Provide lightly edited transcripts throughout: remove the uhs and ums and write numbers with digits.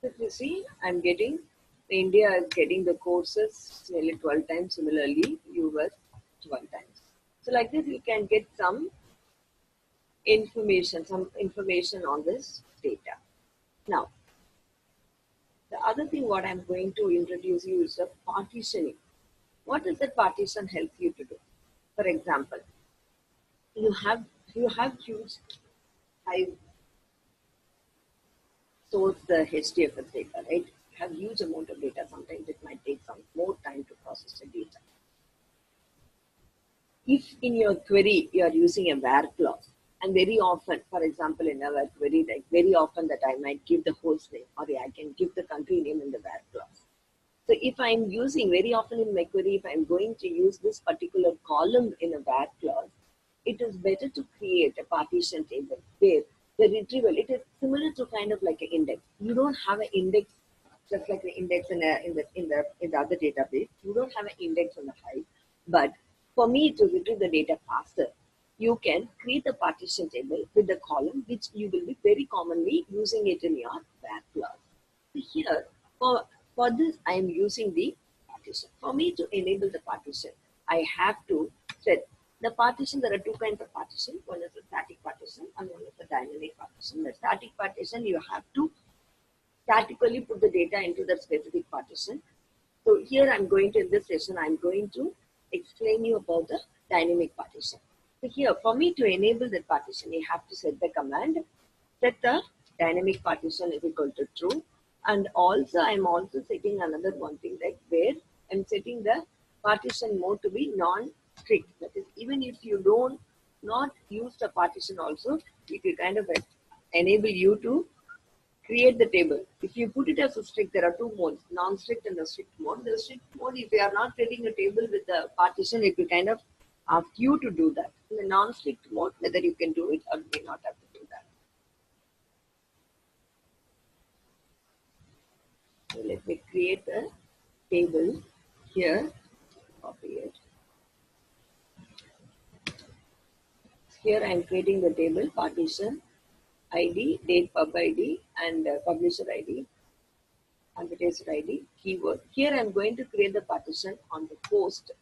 If you see, India is getting the courses nearly 12 times. Similarly, US 12 times. So like this, you can get some information on this data. Now, the other thing what I'm going to introduce you is the partitioning. What does that partition help you to do? For example, you have huge high source the HDFS data, right? You have huge amount of data. Sometimes it might take some more time to process the data. If in your query you are using a where clause, and very often, for example, in our query, like very often that I might give the host name or I can give the country name in the where clause. So if I'm using very often in my query, if I'm going to use this particular column in a where clause, it is better to create a partition table where the retrieval, it is similar to kind of like an index. You don't have an index just like the index in the other database. You don't have an index on the Hive, but for me to retrieve the data faster, you can create a partition table with the column which you will be very commonly using it in your where clause. So here, for this, I am using the partition. For me to enable the partition, I have to set the partition. There are two kinds of partition. One is a static partition and one is a dynamic partition. The static partition, you have to statically put the data into that specific partition. So here I'm going to, in this session, I'm going to explain you about the dynamic partition. So here, for me to enable that partition, you have to set the command, set the dynamic partition is equal to true. And also, I'm also setting another one thing, like where I'm setting the partition mode to be non-strict. That is, even if you don't not use the partition also, it will kind of enable you to create the table. If you put it as a strict, there are two modes, non-strict and the strict mode. The strict mode, if you are not creating a table with the partition, it will kind of ask you to do that. In the non-strict mode, whether you can do it or may not have to do that. So let me create a table here, copy it. Here I am creating the table partition, ID, date pub ID and publisher ID, advertiser ID, keyword. Here I am going to create the partition on the post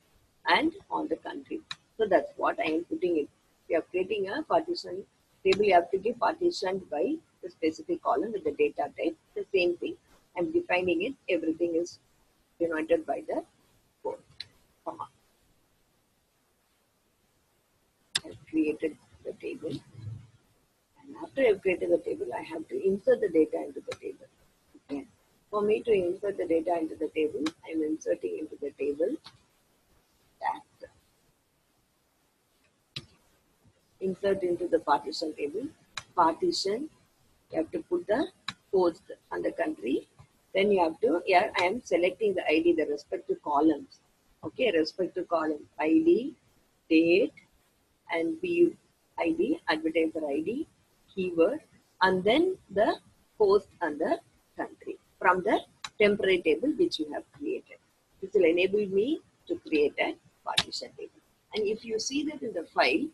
and on the country. So that's what I am putting in. We are creating a partition table. You have to give partitioned by the specific column with the data type. The same thing. I'm defining it. Everything is denoted by the code, comma. I've created the table. And after I've created the table, I have to insert the data into the table. Okay. For me to insert the data into the table, I'm inserting into the table that insert into the partition table. Partition, you have to put the post and the country. Then you have to, here I am selecting the ID, the respective columns. Okay, respective column ID, date, and view ID, advertiser ID, keyword, and then the post and the country from the temporary table which you have created. This will enable me to create a partition table. And if you see that in the file,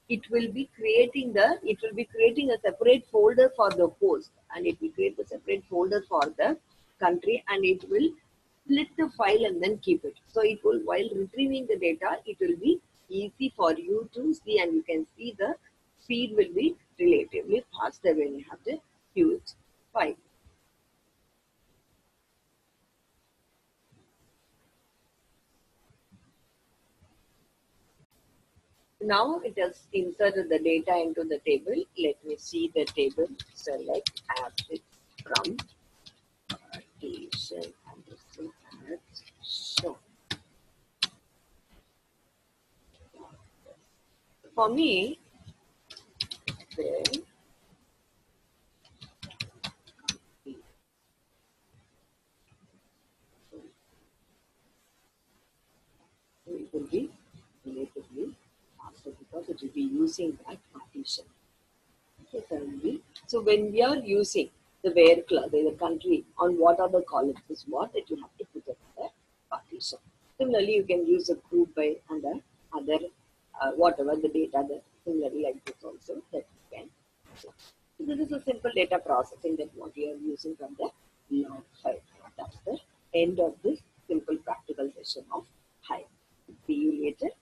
it will be creating a separate folder for the post, and it will create a separate folder for the country, and it will split the file and then keep it. So it will, while retrieving the data, it will be easy for you to see, and you can see the speed will be relatively faster when you have the huge file. Now it has inserted the data into the table. Let me see the table. Select assets from partition and this will show. For me, then it will be relatively faster because it will be using that partition. Okay, so when we are using the where clause, the country, on what are the columns is what that you have to put in the partition. Similarly, you can use a group by and the other whatever the data that similarly like this also that you can. So this is a simple data processing that what you are using from the log Hive. That's the end of this simple practical session of Hive. See you later.